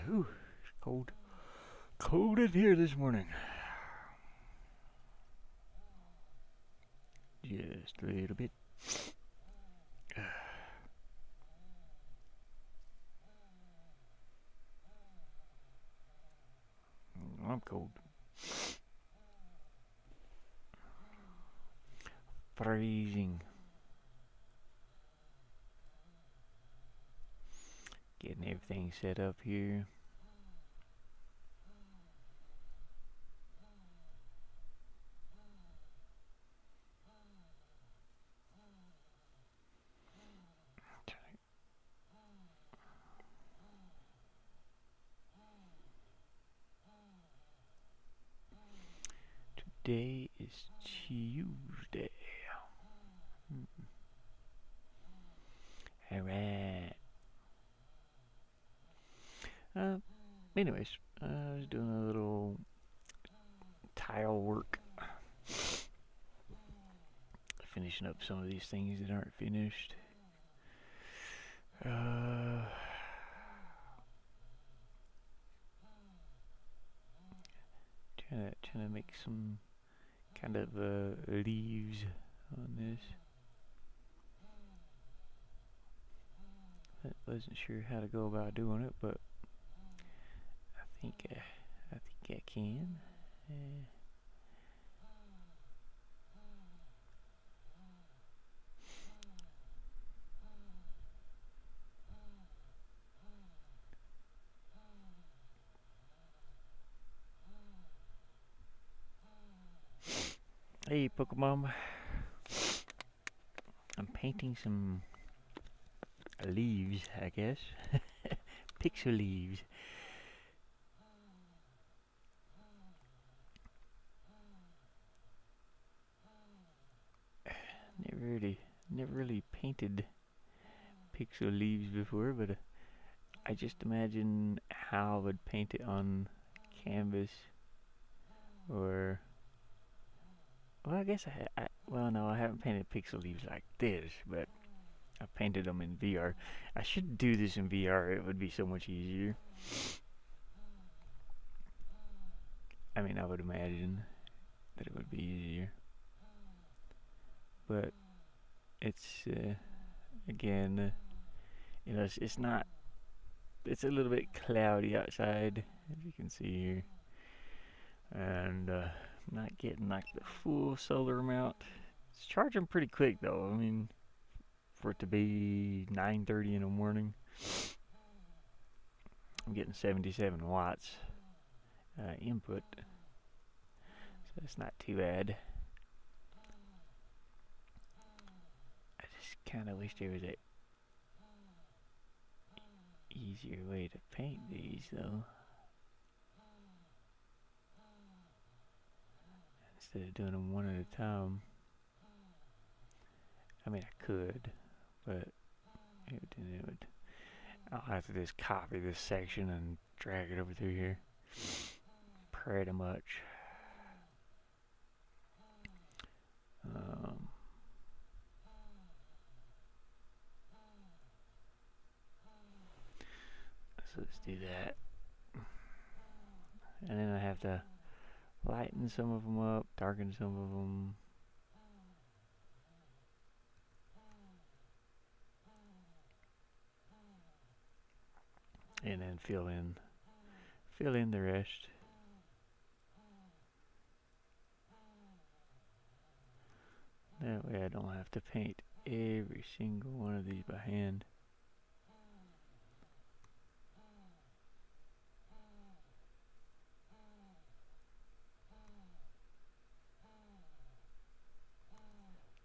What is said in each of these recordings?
Ooh, it's cold. Cold in here this morning. Just a little bit. I'm cold. Freezing. Getting everything set up here. Today is Tuesday. Alright. Anyways, I was doing a little tile work. Finishing up some of these things that aren't finished. Trying to make some kind of leaves on this. I wasn't sure how to go about doing it, but I think I can. Hey, Pokemon. I'm painting some leaves, I guess. Pixel leaves. Never really painted pixel leaves before, but I just imagine how I would paint it on canvas, or well, I guess well, no, I haven't painted pixel leaves like this, but I painted them in VR. I should do this in VR. It would be so much easier. I mean, I would imagine that it would be easier, but it's again, it's not. It's a little bit cloudy outside, as you can see here, and not getting like the full solar amount. It's charging pretty quick though. I mean, for it to be 9:30 in the morning, I'm getting 77 watts input, so it's not too bad. I just kind of wish there was a easier way to paint these though, instead of doing them one at a time. I mean, I could, but I'll have to just copy this section and drag it over through here. Pretty much. So let's do that. And then I have to lighten some of them up, darken some of them. And then fill in the rest. That way I don't have to paint every single one of these by hand.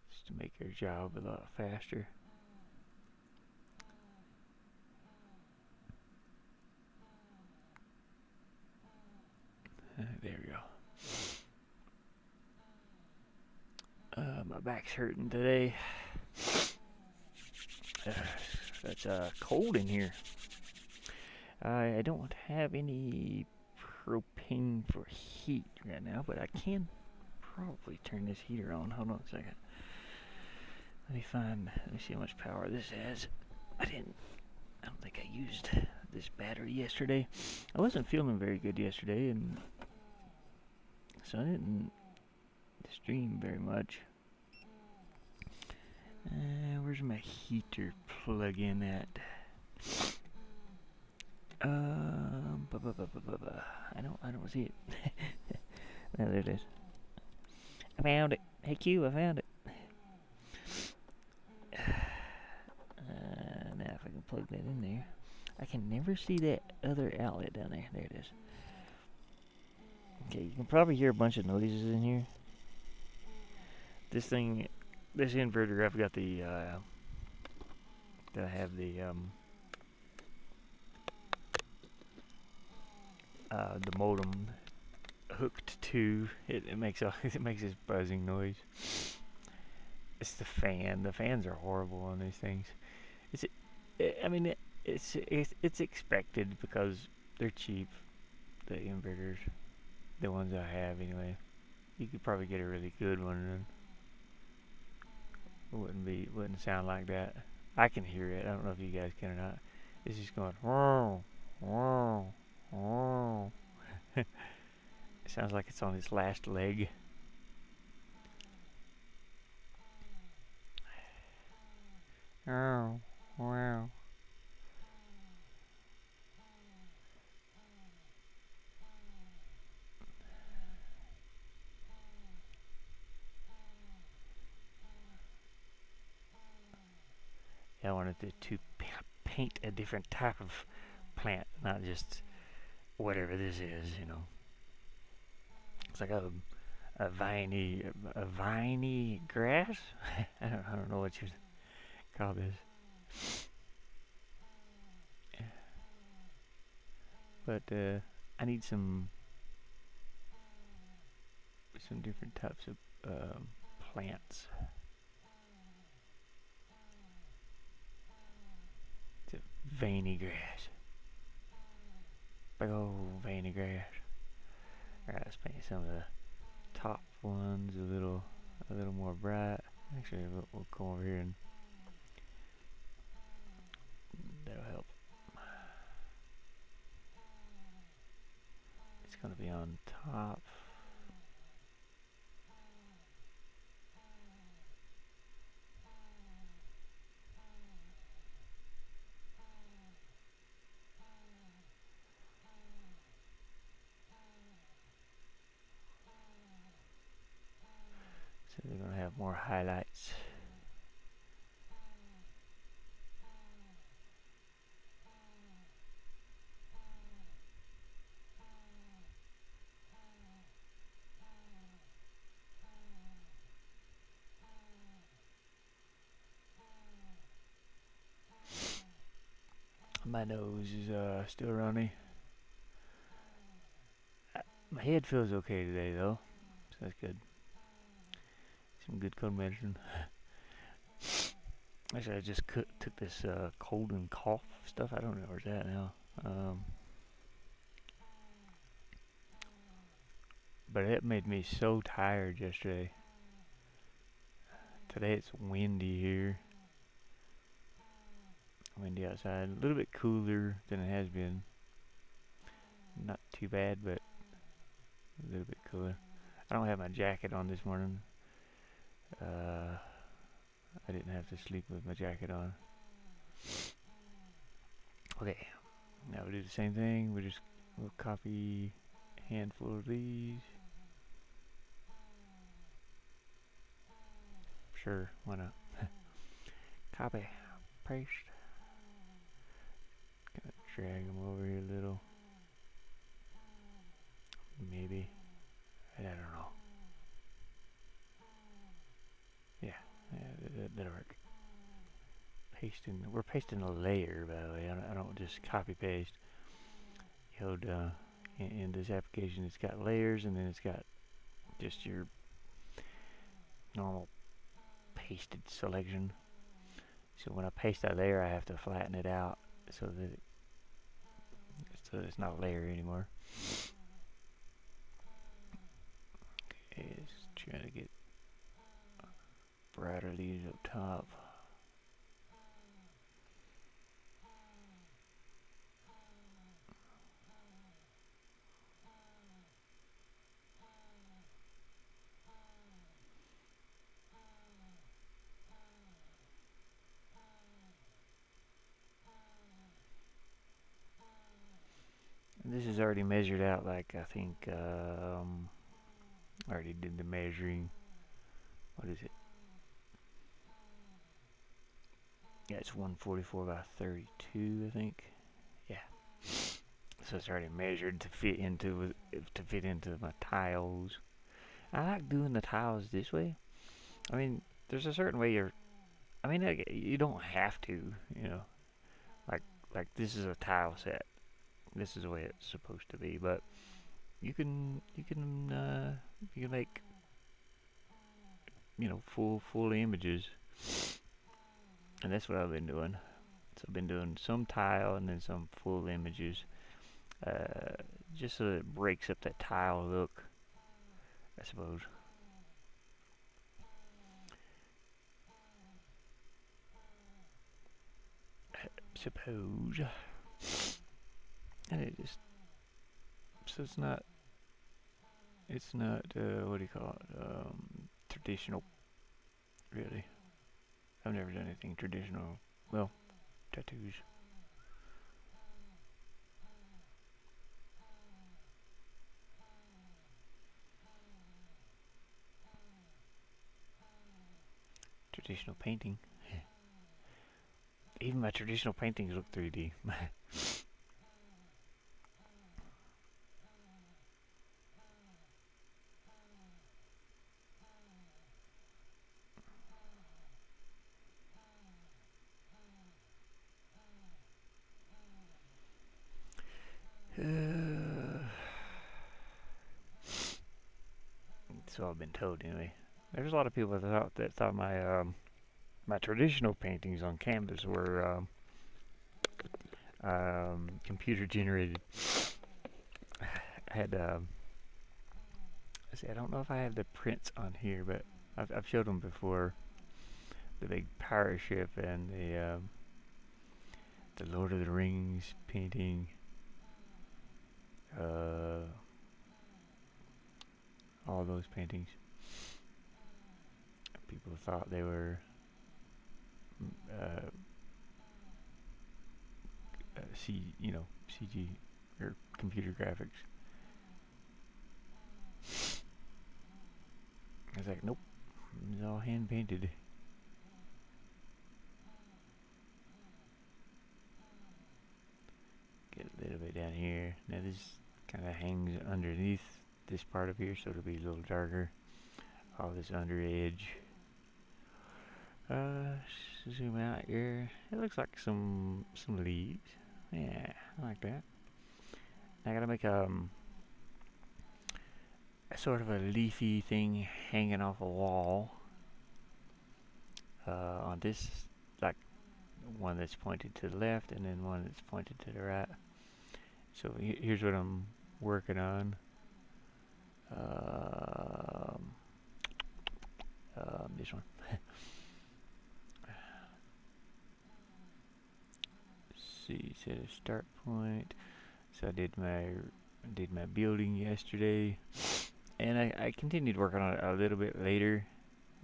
Just to make our job a lot faster. There we go. My back's hurting today. It's cold in here. I don't have any propane for heat right now, but I can probably turn this heater on. Hold on a second. Let me see how much power this has. I don't think I used this battery yesterday. I wasn't feeling very good yesterday, and so I didn't stream very much. Where's my heater plug-in at? I don't see it. Oh, there it is. I found it. Hey Q, I found it. Now if I can plug that in there. I can never see that other outlet down there. There it is. Okay, you can probably hear a bunch of noises in here. This inverter, I've got the, that I have the modem hooked to. It makes this buzzing noise. It's the fan. The fans are horrible on these things. It's expected because they're cheap. The inverters, the ones I have anyway. You could probably get a really good one, and it wouldn't sound like that. I can hear it. I don't know if you guys can or not. It's just going. It sounds like it's on its last leg. Oh, wow. Yeah, I wanted to paint a different type of plant, not just whatever this is, you know. It's like a viney grass. I don't know what you call this. But I need some different types of plants. It's a veiny grass. Big old veiny grass. Alright, let's paint some of the top ones a little more bright. Actually, we'll come over here and that'll help. It's gonna be on top. So they're gonna have more highlights. My nose is still runny. My head feels okay today though, so that's good. Some good cold medicine. Actually, I just took this cold and cough stuff. I don't know where's that now. But it made me so tired yesterday. Today it's windy here. Windy outside. A little bit cooler than it has been. Not too bad, but a little bit cooler. I don't have my jacket on this morning. I didn't have to sleep with my jacket on. Okay, now we do the same thing. We'll copy a handful of these. Sure, why not? Copy, paste. Gonna drag them over here a little. Maybe. I don't know. Yeah, that'll work. We're pasting a layer, by the way. I don't just copy paste. In this application, it's got layers, and then it's got just your normal pasted selection. So when I paste that layer, I have to flatten it out so that it's not a layer anymore. Okay, just trying to get brighter leaves up top. This is already measured out, like I think I already did the measuring. What is it? Yeah, it's 144 by 32, I think. Yeah. So it's already measured to fit into my tiles. I like doing the tiles this way. I mean, there's a certain way I mean, like, you don't have to, you know. Like like this is a tile set. This is the way it's supposed to be, but you can make, full images, and that's what I've been doing. So I've been doing some tile and then some full images, uh, just so that it breaks up that tile look, I suppose. Suppose. And it just so it's not what do you call it? Traditional, really. I've never done anything traditional. Well, tattoos. Traditional painting. Even my traditional paintings look 3D. So I've been told anyway. There's a lot of people that thought my traditional paintings on canvas were computer generated. I had I don't know if I have the prints on here, but I've showed them before. The big pirate ship and the Lord of the Rings painting. Uh, all those paintings. People thought they were uh, CG or computer graphics. I was like, nope, it's all hand painted. Get a little bit down here. Now this kind of hangs underneath this part of here, so it'll be a little darker. All this under edge. Zoom out here. It looks like some leaves. Yeah, I like that. I gotta make a sort of a leafy thing hanging off a wall. On this, like one that's pointed to the left and then one that's pointed to the right. So here's what I'm working on. Um, this one. See, set a start point. So I did my building yesterday, and I continued working on it a little bit later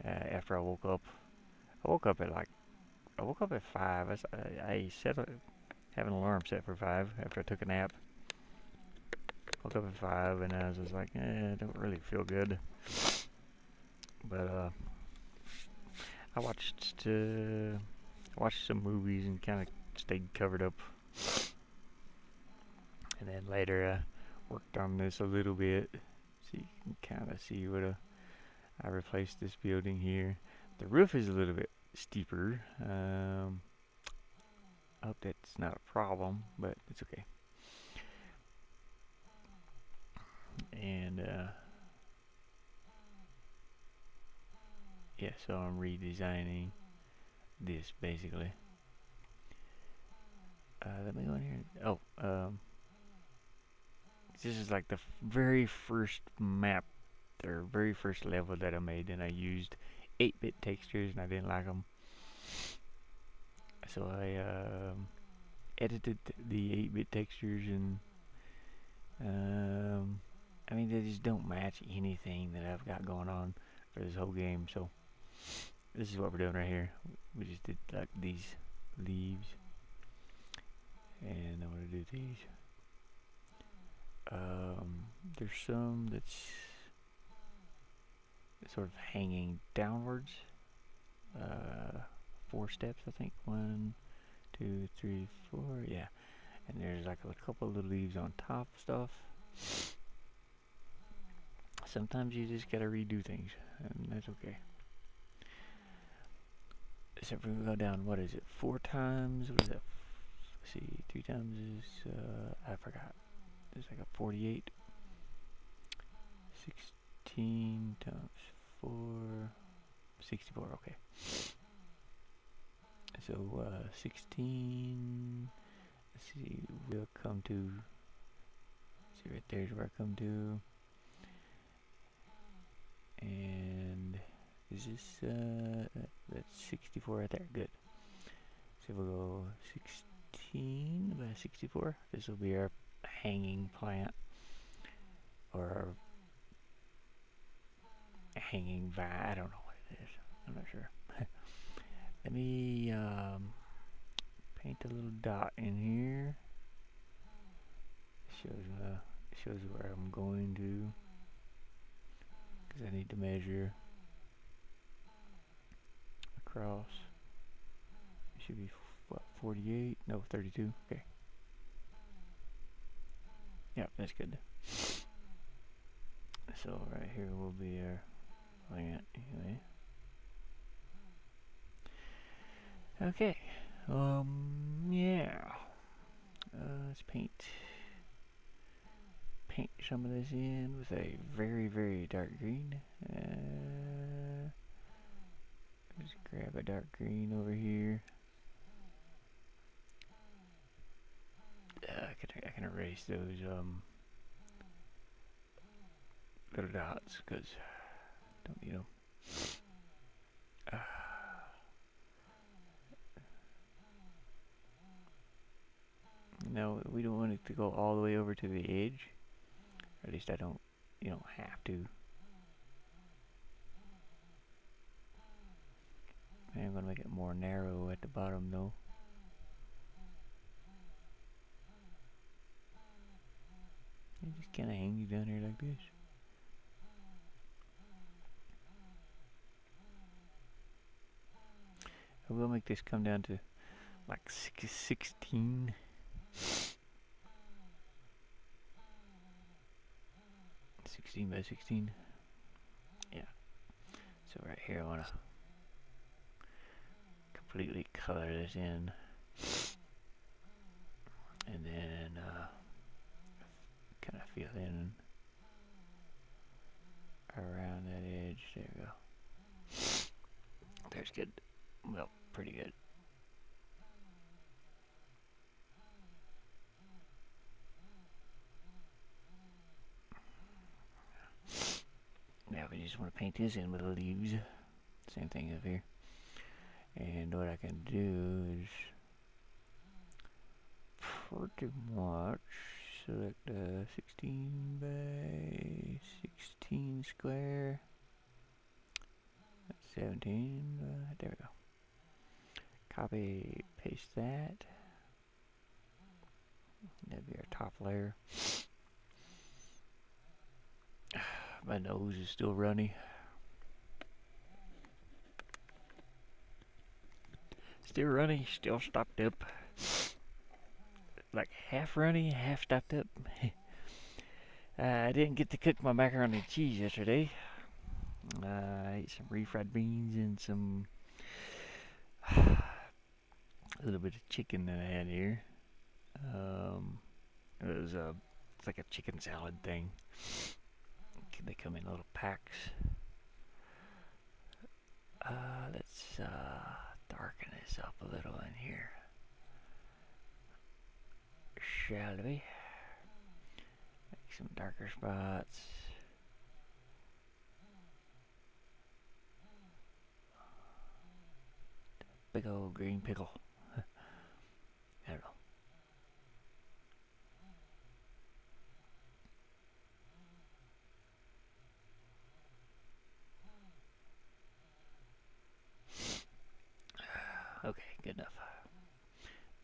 after I woke up. I woke up at 5. I have an alarm set for 5 after I took a nap. Woke up at 5 and I was just like, I don't really feel good. But I watched some movies and kind of stayed covered up. And then later I worked on this a little bit, so you can kind of see what I replaced this building here. The roof is a little bit steeper. I hope that's not a problem, but it's okay. And yeah, so I'm redesigning this basically. Let me go in here. Oh, this is like the very first map or very first level that I made, and I used 8-bit textures and I didn't like them. So I edited the 8-bit textures and I mean they just don't match anything that I've got going on for this whole game. So this is what we're doing right here. We just did like these leaves, and I'm gonna do these. There's some that's sort of hanging downwards. 4 steps, I think. 1, 2, 3, 4. Yeah, and there's like a couple little leaves on top stuff. Sometimes you just gotta redo things, and that's okay. Except for we go down, what is it, 4 times? What is that? Let's see, 3 times is, I forgot. It's like a 48. 16 times 4, 64, okay. So, 16, let's see, we'll come to, see right there's where I come to. And is this, that's 64 right there, good. So we'll go 16 by 64. This will be our hanging plant, or hanging vine, I don't know what it is, I'm not sure. Let me paint a little dot in here. Shows where I'm going to, because I need to measure across. It should be what, 48? No, 32. Okay. Yep, that's good. So right here will be our plant anyway. Okay. Yeah. Let's paint some of this in with a very, very dark green. Just grab a dark green over here. I can erase those little dots because don't need them. No, we don't want it to go all the way over to the edge. Or at least I don't. You don't have to. I'm gonna make it more narrow at the bottom though. It just kind of hangs down here like this. I will make this come down to like 16. 16 by 16. Yeah. So right here I want to completely color this in. And then kind of fill in around that edge. There we go. There's good. Well, pretty good. Now we just want to paint this in with the leaves. Same thing up here. And what I can do is pretty much select 16 by 16 square. That's 17. There we go. Copy, paste that. That'd be our top layer. My nose is still runny. Still runny, still stopped up. Like half runny, half stopped up. I didn't get to cook my macaroni and cheese yesterday. I ate some refried beans and some a little bit of chicken that I had here. It was it's like a chicken salad thing. They come in little packs. Let's darken this up a little in here, shall we? Make some darker spots. big old green pickle. I don't know. Okay, good enough.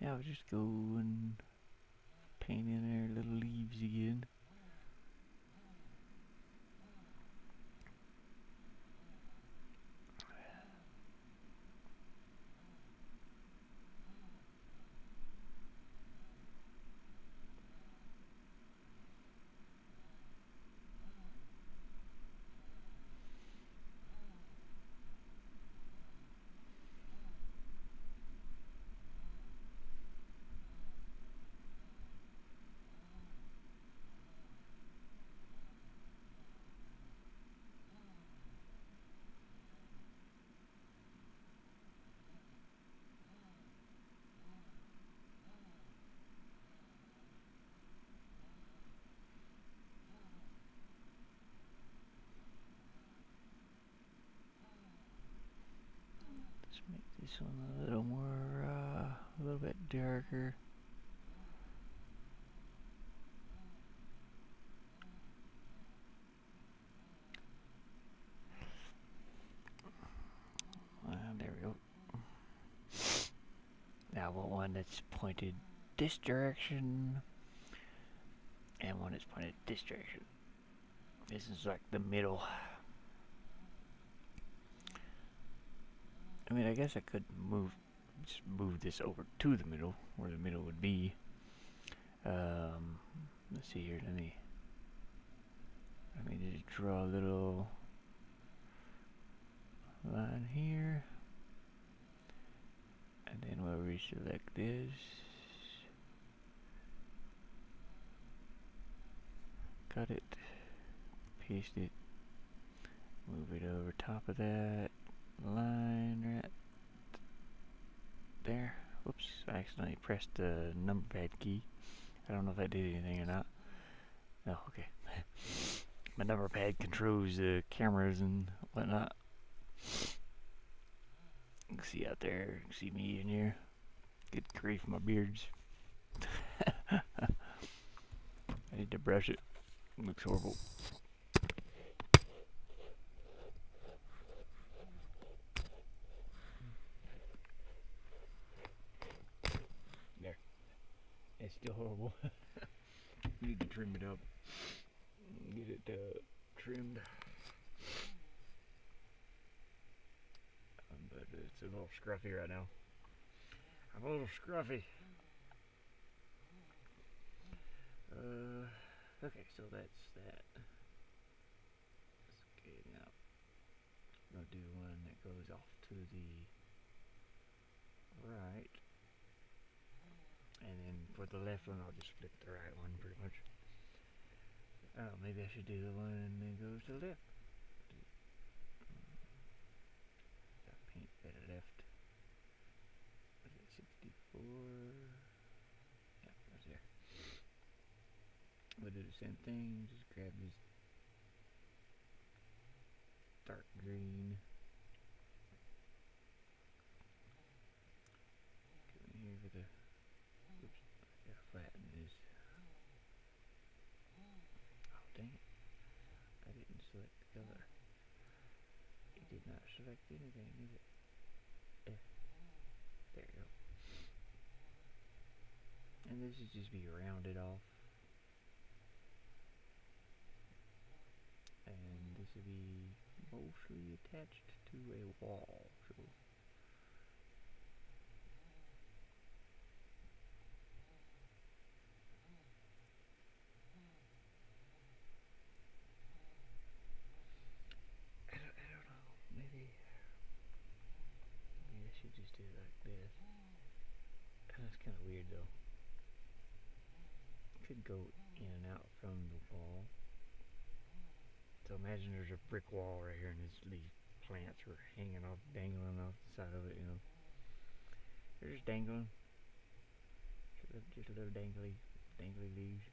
Now we just go and paint in our little leaves again. Let's make this one a little more, a little bit darker. There we go. Now I want one that's pointed this direction, and one that's pointed this direction. This is like the middle. I mean, I guess I could just move this over to the middle, where the middle would be. Let's see here. Let me just draw a little line here, and then we'll reselect this. Cut it, paste it, move it over top of that line right there. Whoops, I accidentally pressed the number pad key. I don't know if that did anything or not. No, okay. My number pad controls the cameras and whatnot. You can see out there, you can see me in here. Good grief, my beard's. I need to brush it. It looks horrible. There. It's still horrible. Need to trim it up. Get it trimmed. But it's a little scruffy right now. I'm a little scruffy. Okay, so that's that. Okay, now I'm gonna do one that goes off to the right, and then for the left one, I'll just flip the right one pretty much. Oh, maybe I should do the one that goes to the left. Got paint that left. Was it 64? Yeah, that's there. We'll do the same thing. Just grab this dark green. Come in here for the. Oops, I gotta flatten this. Oh, dang it. I didn't select the color. It did not select anything, did it? There you go. And this is just be rounded off. And this will be mostly attached to a wall. So I don't know. Maybe I should just do it like this. That's kind of weird though. Could go in and out from the wall. So imagine there's a brick wall right here, and these plants are hanging off, dangling off the side of it. You know, they're just dangling. Just a little dangly leaves.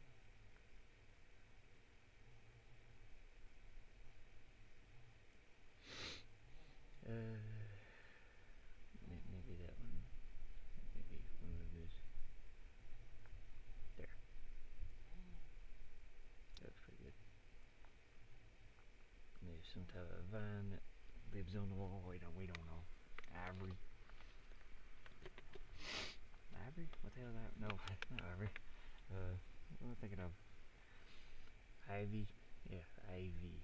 Maybe that some type of vine that lives on the wall. We don't know. Ivory. Ivory? What the hell is that? No, not ivory. What am I thinking of? Ivy? Yeah, ivy.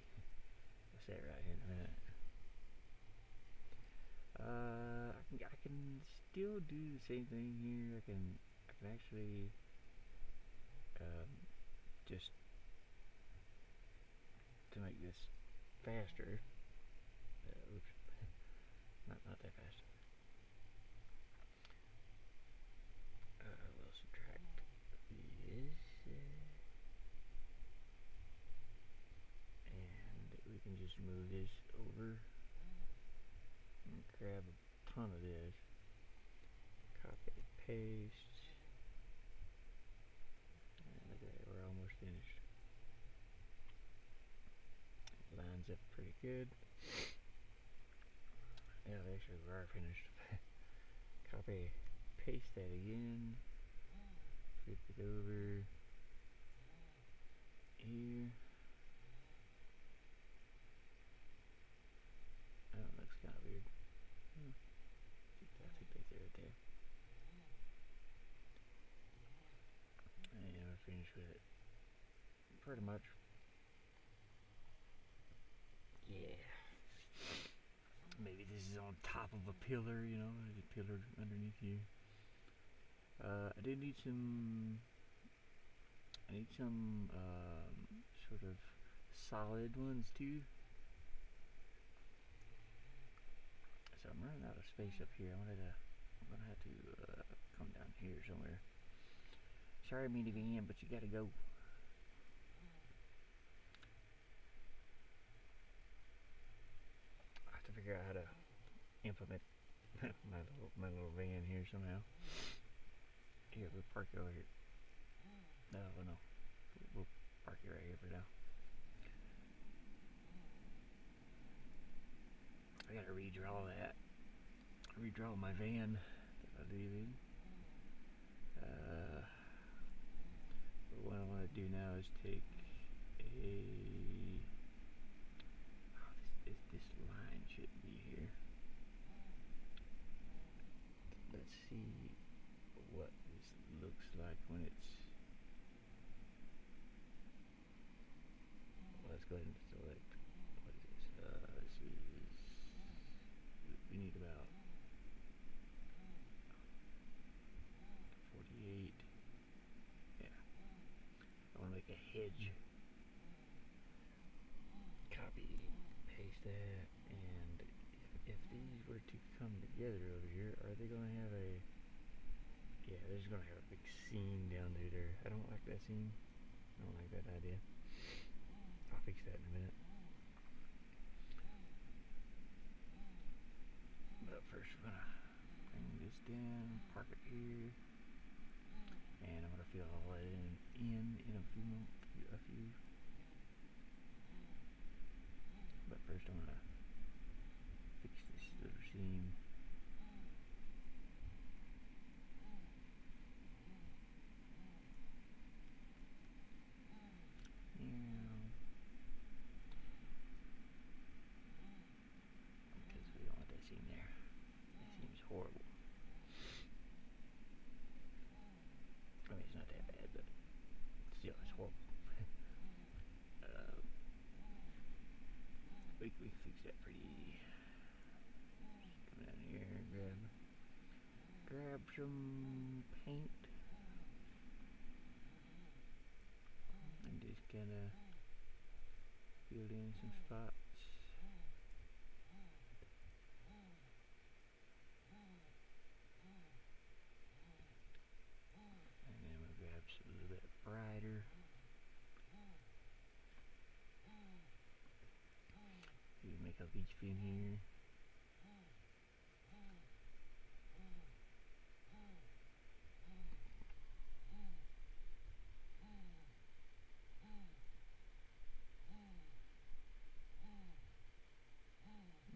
I'll say it right here in a minute. I can still do the same thing here. I can actually just to make this faster. Oops, not that fast. We'll subtract this, and we can just move this over and grab a ton of this. Copy, paste, and look at that, we're almost finished. It lines up pretty good. Yeah, actually we are finished. Copy, paste that again, flip it over here. Oh, that looks kind of weird. I think that's it right there. And we're finished with it. Pretty much. Yeah. Maybe this is on top of a pillar, you know, there's a pillar underneath you. I do need some. I need some sort of solid ones too. So I'm running out of space up here. I'm gonna have to come down here somewhere. Sorry, minivan, but you gotta go. I have to figure out how to implement my little van here somehow. Here, we'll park it over here. No, we'll park it right here for now. I gotta redraw that. Redraw my van that I live in. But what I want to do now is take a. Oh, this line shouldn't be here. Let's see what this looks like when it's. Well, let's go ahead and select. What is this? This is. We need about 48. Yeah. I want to make a hedge. Copy, paste that, and if these were to come together over here, are they going to have a. Yeah, they're just going to have a big seam down through there. I don't like that seam. I don't like that idea. I'll fix that in a minute. But first we're going to bring this down, park it here, and I'm going to fill all that in a few. But first I'm going to fix this little seam. Because we don't want that seam there. That seems horrible. I mean, it's not that bad, but still, it's horrible. We can fix that pretty easy. Come down here and grab some paint and just kind of fill in some spots. And then we'll grab a little bit brighter. You can make a leaf in here.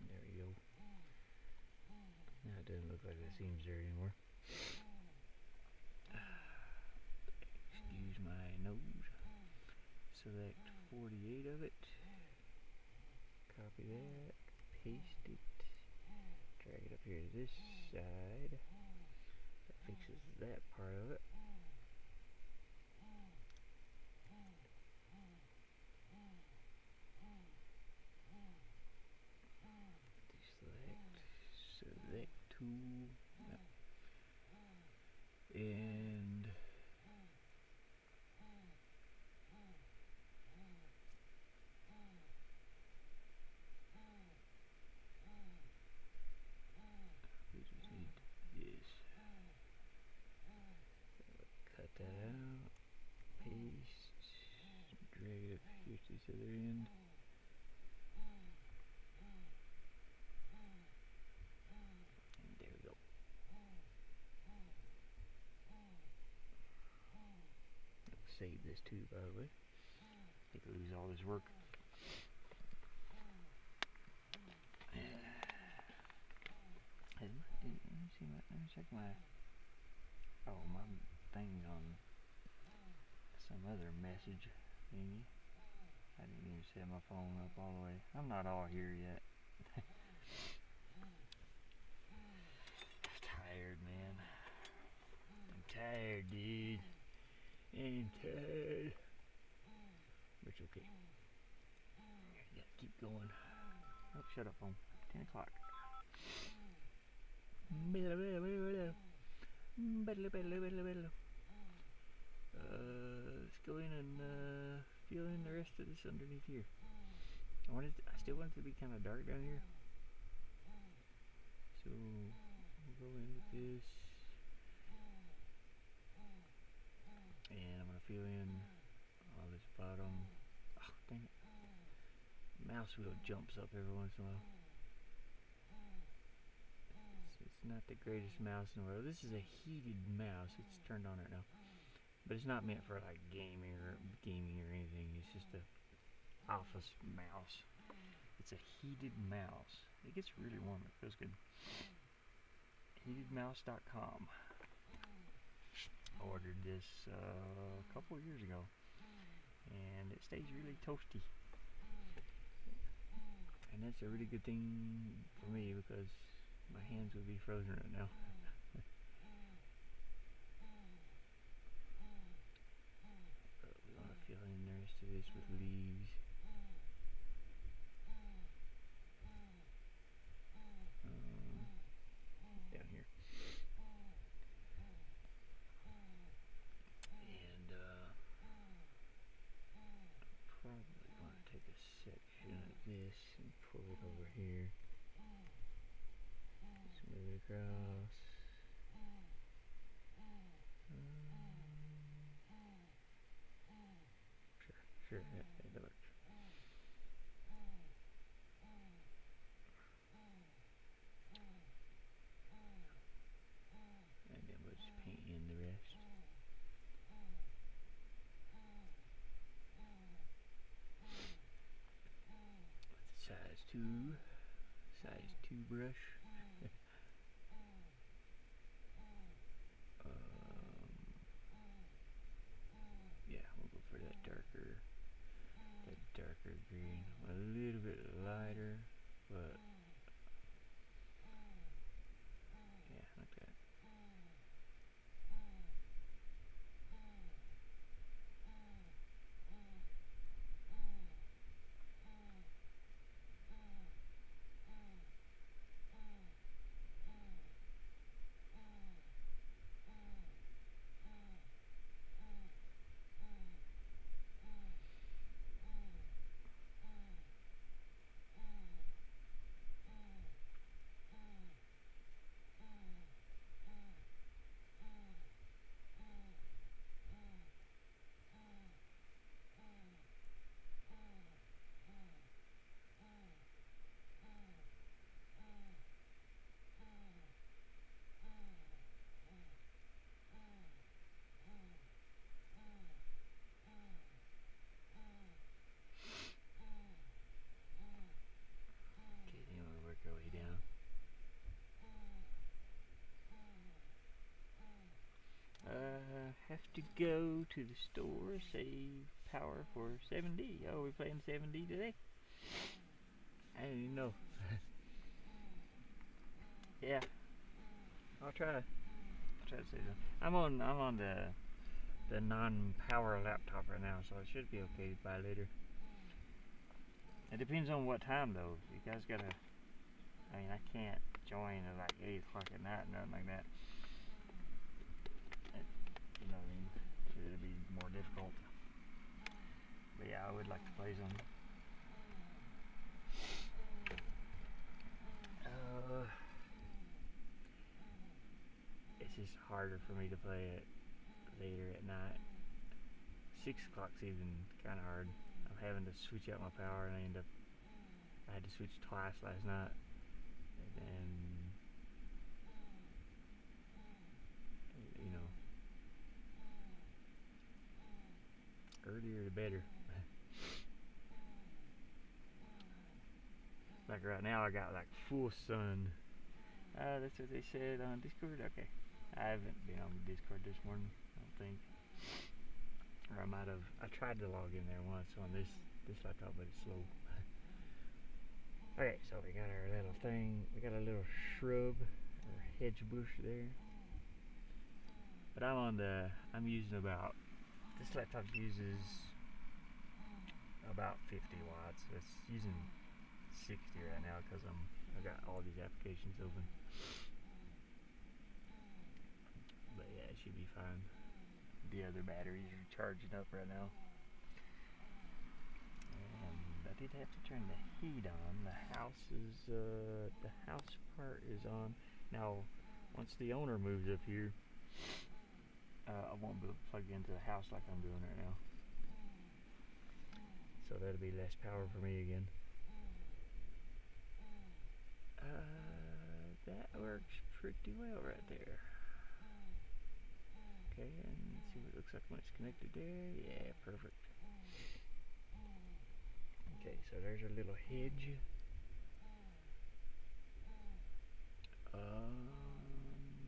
There we go. Now it doesn't look like the seam's there anymore. Excuse my nose. Select 48 of it. copy that, paste it, drag it up here to this side. That fixes that part of it. Select tool, and we just need this. Cut that out, paste, drag it up here to this other end. And there we go. Save this too, by the way. Hate to lose all this work. Let me check my. Oh, my thing's on some other message thingy. I didn't even set my phone up all the way. I'm not all here yet. Tired, man. I'm tired, dude. I'm tired. But it's okay. Gotta keep going. Oh, shut up, phone. 10 o'clock. Let's go in and fill in the rest of this underneath here. I still want it to be kind of dark down here. So we'll go in with this. And I'm going to fill in all this bottom. Oh, dang it. Mouse wheel jumps up every once in a while. It's not the greatest mouse in the world. This is a heated mouse. It's turned on right now. But it's not meant for like gaming or anything. It's just a office mouse. It's a heated mouse. It gets really warm. It feels good. Heatedmouse.com. Ordered this a couple of years ago, and it stays really toasty. And that's a really good thing for me because my hands would be frozen right now. We want to fill in the rest of this with leaves. Down here. And probably want to take a section of this and pull it over here. Smooth it across. Sure, yeah, that works. And then we'll just paint in the rest. With the size 2 brush. Yeah, we'll go for that darker green. A little bit lighter, but yeah, like that. Okay, then we'll work our way down. Have to go to the store, save power for 7D. Oh, we're playing 7D today? I didn't even know. Yeah, I'll try. Try to say that. I'm on the non-power laptop right now, so it should be okay by later. It depends on what time though. You guys gotta. I mean, I can't join at like 8 o'clock at night, nothing like that. You know what I mean? It'd be more difficult. But yeah, I would like to play some. It's just harder for me to play it later at night. 6 o'clock's even kind of hard. I'm having to switch out my power, and I had to switch twice last night, and then you know, earlier the better. Like right now, I got like full sun. That's what they said on Discord. Okay, I haven't been on Discord this morning. I don't think, or I might have. I tried to log in there once on this laptop, but it's slow. Okay, so we got our little thing. We got a little shrub or hedge bush there. But I'm using about. This laptop uses about 50 watts. It's using 60 right now because I've got all these applications open. But yeah, it should be fine. The other batteries are charging up right now. And I did have to turn the heat on. The house part is on. Now, once the owner moves up here, I won't be able to plug into the house like I'm doing right now. So that'll be less power for me again. That works pretty well right there. Okay, and see what it looks like when it's connected there. Yeah, perfect. Okay, so there's our little hedge.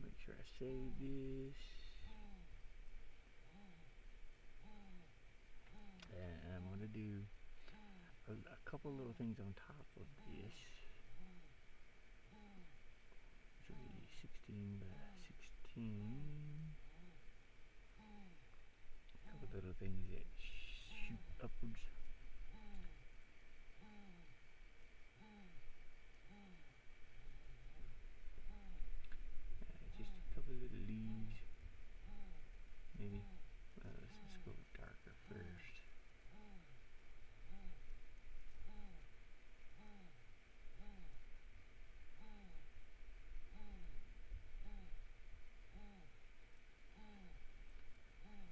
Make sure I save this. And I'm gonna do a couple little things on top of this. So 16 by 16. A couple little things that shoot upwards. Just a couple little leaves. Maybe. Let's go darker first.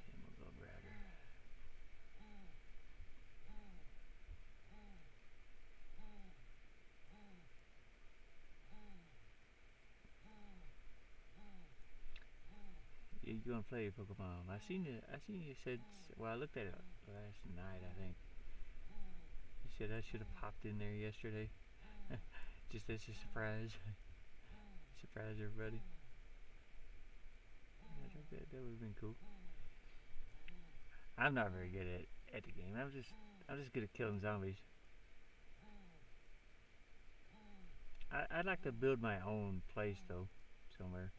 And we'll go brighter. You gonna play Pokemon? I seen you said. Well, I looked at it last night. I think you said I should have popped in there yesterday, just as a surprise. Surprise everybody. I think that would have been cool. I'm not very good at the game. I'm just good at killing zombies. I'd like to build my own place though, somewhere.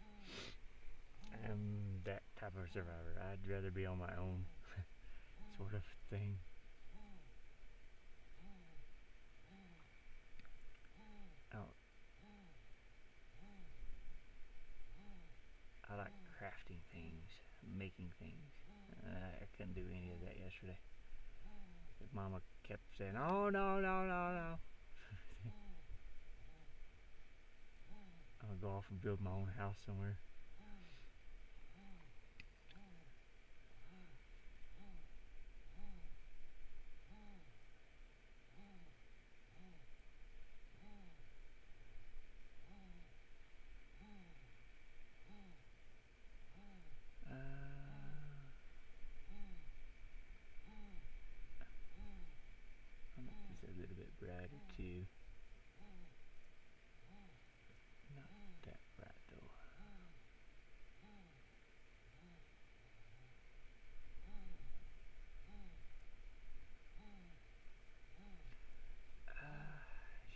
I'm that type of survivor. I'd rather be on my own, sort of thing. Oh, I like crafting things, making things. I couldn't do any of that yesterday. Mama kept saying, "Oh no, no, no, no." I'm gonna go off and build my own house somewhere. I'll make this a little bit brighter too. Not that bright though.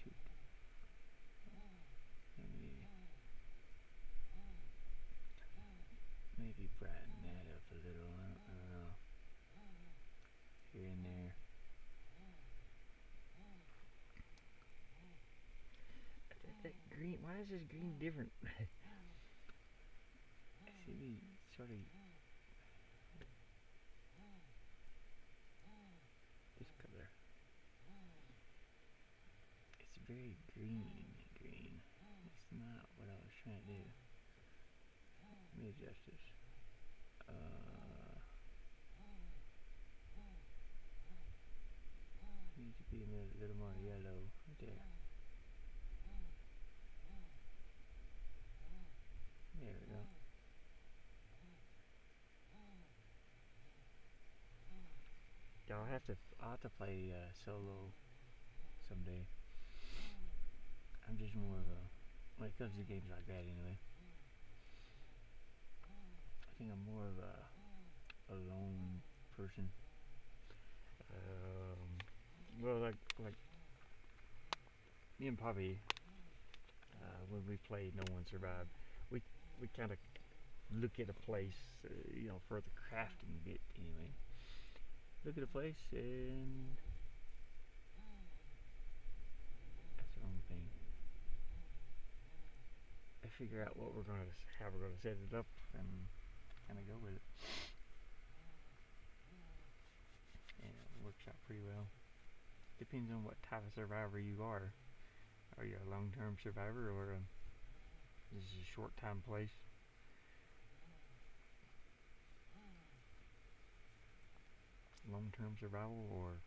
Should why is this green different? See me sort of this color. It's very green. It's not what I was trying to do. Let me adjust this. Needs to be a little more yellow right there. There we go. I'll have to play solo someday. I'm just more of a, when it comes to games like that anyway, I think I'm more of a lone person. Well, like me and Poppy, when we played No One Survived, we kind of look at a place, for the crafting bit anyway. Look at a place and that's the wrong thing. I figure out how we're gonna set it up and kind of go with it. And it works out pretty well. Depends on what type of survivor you are. Are you a long-term survivor or this is a short-time place? Long-term survival or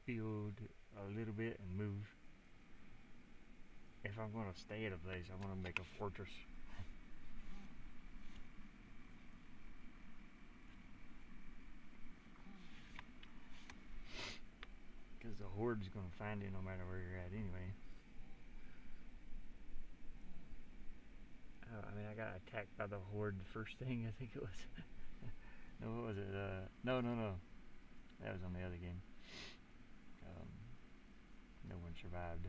build a little bit and move. If I'm gonna stay at a place, I want to make a fortress. Because the horde's gonna find you no matter where you're at anyway. Oh, I mean, I got attacked by the horde the first thing, I think it was. No, what was it? No. That was on the other game. No One Survived.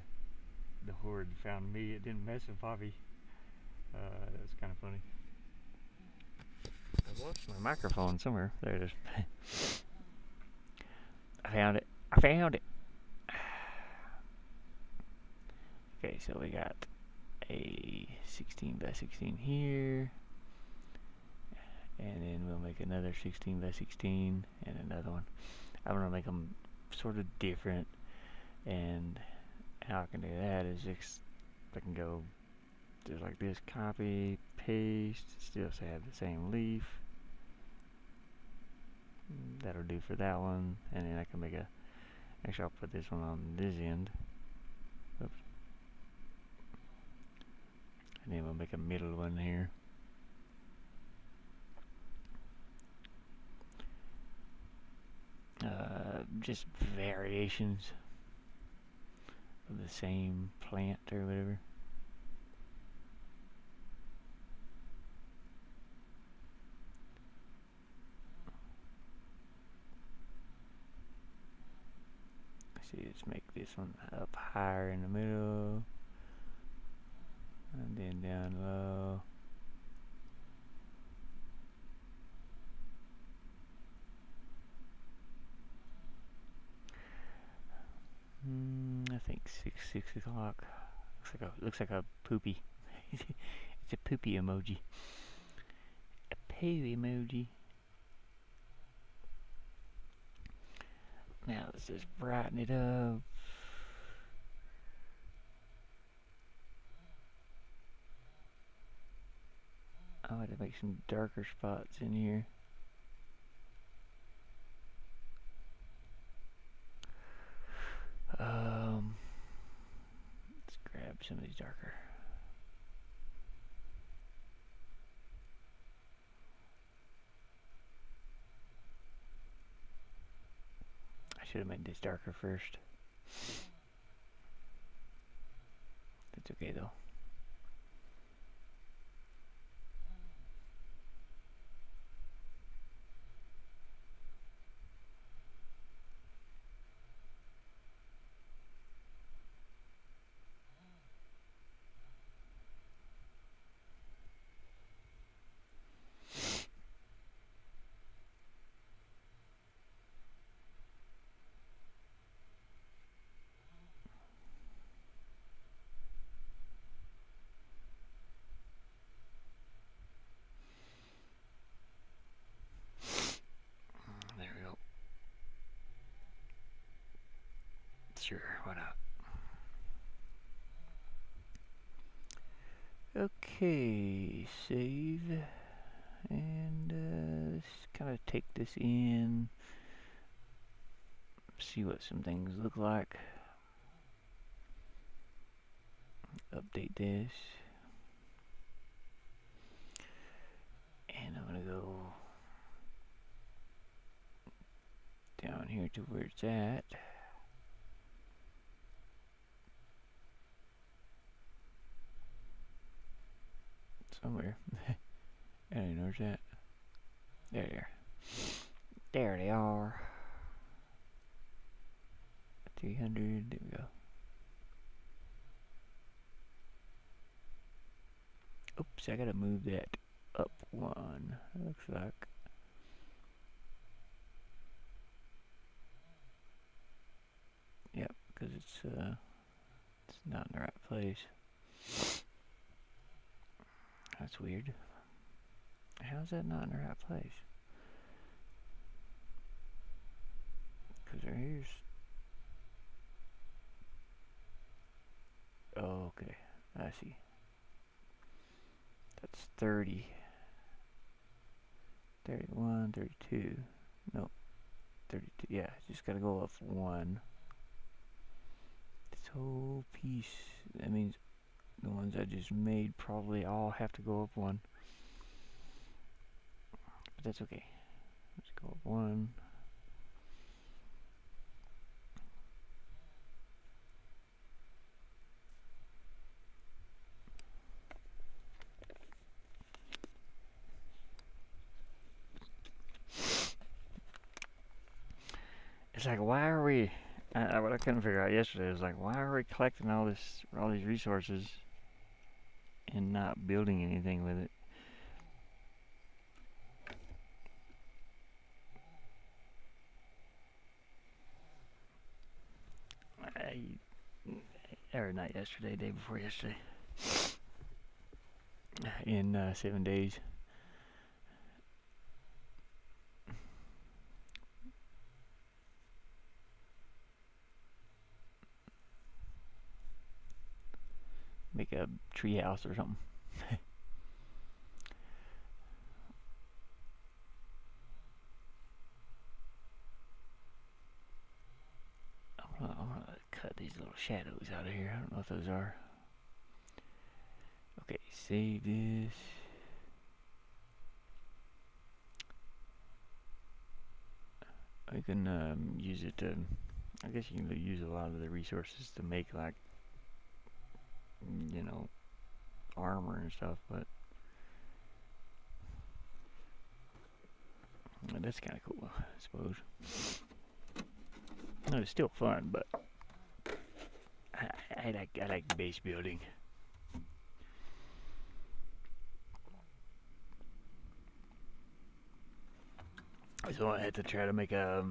The horde found me. It didn't mess with Poppy. That was kind of funny. I lost my microphone somewhere. There it is. I found it. Okay, so we got a 16 by 16 here. And then we'll make another 16 by 16 and another one. I'm going to make them sort of different. And how I can do that is just, I can go just like this, copy, paste, still say I have the same leaf. That'll do for that one. And then I can make actually I'll put this one on this end. Oops. And then we'll make a middle one here. Just variations of the same plant or whatever. See, let's make this one up higher in the middle, and then down low. I think 6 o'clock. Looks like a poopy. It's a poopy emoji. A poo emoji. Now let's just brighten it up. I want to make some darker spots in here. Let's grab some of these darker. I should have made this darker first. That's okay though. Sure, why not? Okay, save. And let's kind of take this in, see what some things look like. Update this. And I'm going to go down here to where it's at. Somewhere. I don't know where's that. There they are. There they are. 300. There we go. Oops, I gotta move that up one. Looks like. Yep, because it's not in the right place. That's weird. How's that not in the right place? Because here's. Oh, okay. I see. That's 30. 31, 32. Nope. 32. Yeah, just gotta go up one. This whole piece. That means the ones I just made probably all have to go up one. But that's okay. Let's go up one. It's like, why are we? What I couldn't figure out yesterday is like, why are we collecting all these resources and not building anything with it? Or not yesterday, day before yesterday. In 7 days. Make a tree house or something. I'm gonna cut these little shadows out of here. I don't know what those are. Okay, save this. I can use it to. I guess you can use a lot of the resources to make, like, you know, armor and stuff, but that's kind of cool, I suppose. No, it's still fun, but I like base building. So I had to try to make a.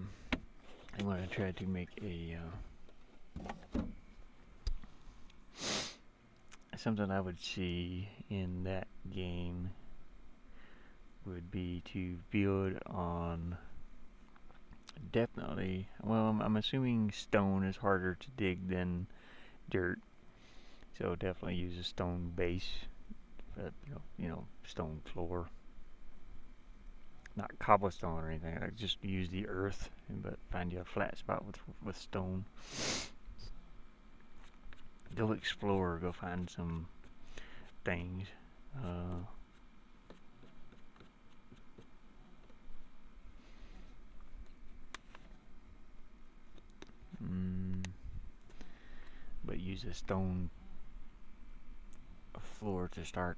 I want to try to make a something I would see in that game would be to build on. Definitely. Well, I'm assuming stone is harder to dig than dirt, so definitely use a stone base. Stone floor. Not cobblestone or anything. Like, just use the earth, but find you a flat spot with stone. Go explore. Go find some things. But use a stone floor to start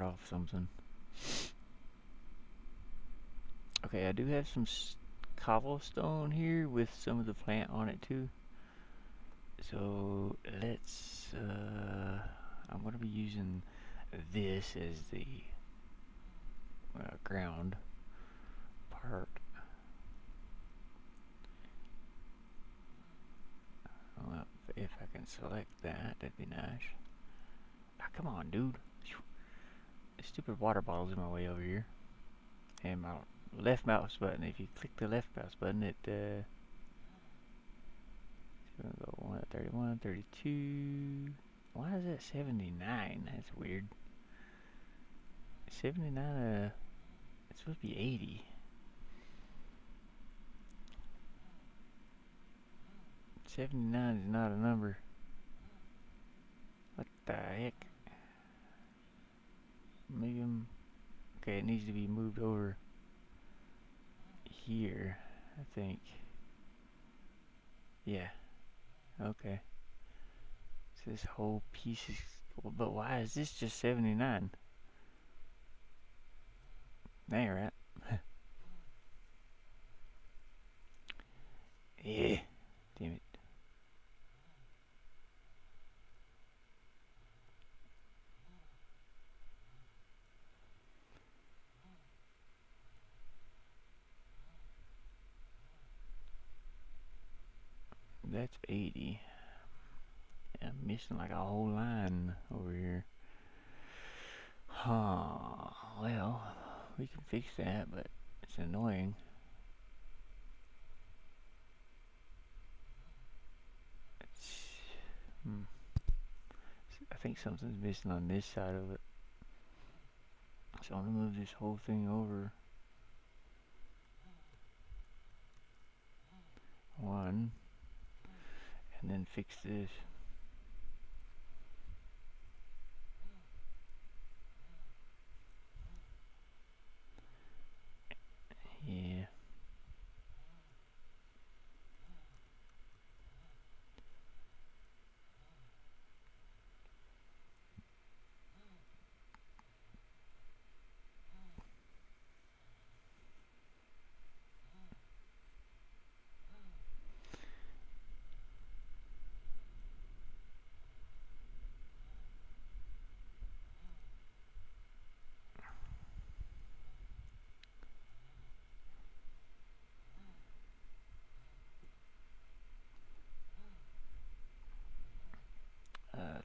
off something. Okay, I do have some cobblestone here with some of the plant on it too. So let's. I'm gonna be using this as the ground part. Well, if I can select that, that'd be nice. Ah, come on, dude. The stupid water bottle's in my way over here. And my left mouse button, if you click the left mouse button, it Gonna go 31, 32. Why is that 79? That's weird. 79, it's supposed to be 80. 79 is not a number. What the heck? Maybe I'm... Okay, it needs to be moved over here, I think. Yeah. Okay. So this whole piece is... But why is this just 79? There, right? Yeah. Damn it. That's 80. I'm missing like a whole line over here. Huh. Well, we can fix that, but it's annoying. I think something's missing on this side of it. So I'm gonna move this whole thing over. One. And then fix this. Yeah.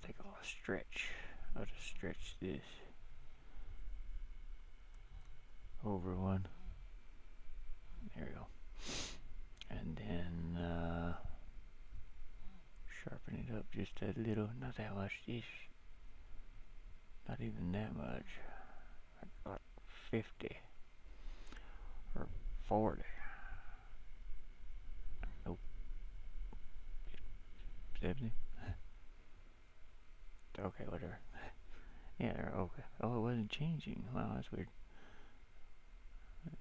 Take a little stretch. I'll just stretch this over one. There we go. And then sharpen it up just a little. Not that much. Ish. Not even that much. Like 50 or 40. Nope. 70. Okay, whatever. Yeah, okay. Oh, it wasn't changing. Wow, that's weird.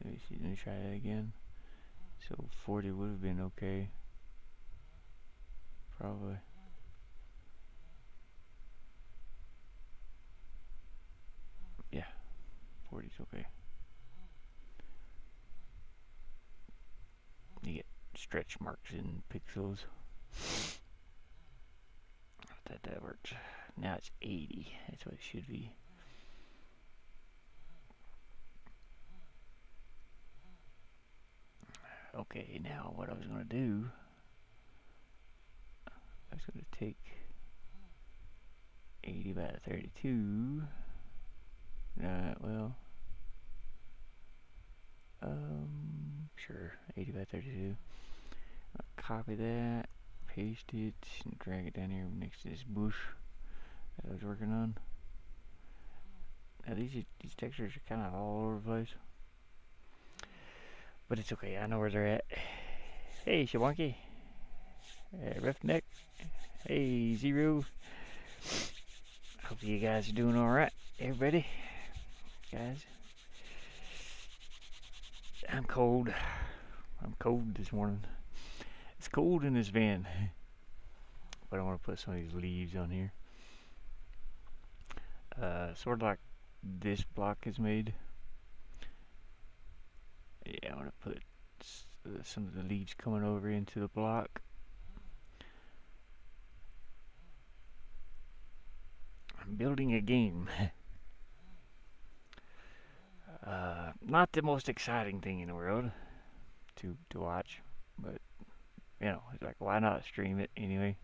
Let me see. Let me try that again. So 40 would have been okay. Probably. Yeah, 40 is okay. You get stretch marks in pixels. That works. Now it's 80. That's what it should be. Okay, now what I was going to do, I was going to take 80 by 32. Well, sure, 80 by 32. I'll copy that, paste it, and drag it down here next to this bush that I was working on. Now these textures are kind of all over the place, but it's okay. I know where they're at. Hey, Shawanki. Roughneck. Hey, Zero. Hope you guys are doing alright. Everybody. Guys. I'm cold. I'm cold this morning. It's cold in this van. But I want to put some of these leaves on here. Sort of like this block is made. Yeah, I want to put some of the leaves coming over into the block. I'm building a game. Not the most exciting thing in the world to watch, but you know, it's like, why not stream it anyway?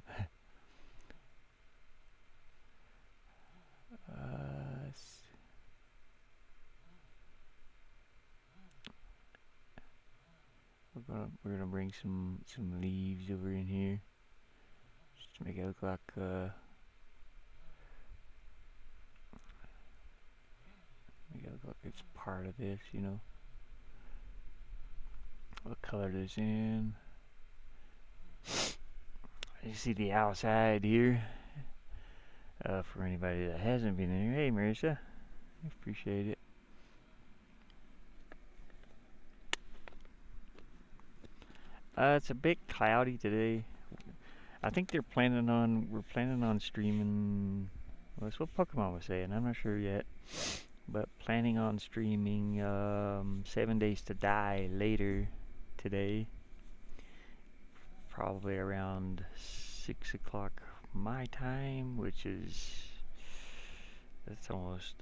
We're gonna bring some leaves over in here. to make it look like it's part of this, you know. We'll color this in. You see the outside here. For anybody that hasn't been in here, hey Marissa, I appreciate it. It's a bit cloudy today. I think we're planning on streaming. Well, that's what Pokemon was saying. I'm not sure yet, but planning on streaming 7 Days to Die later today, probably around 6 o'clock my time, which is that's almost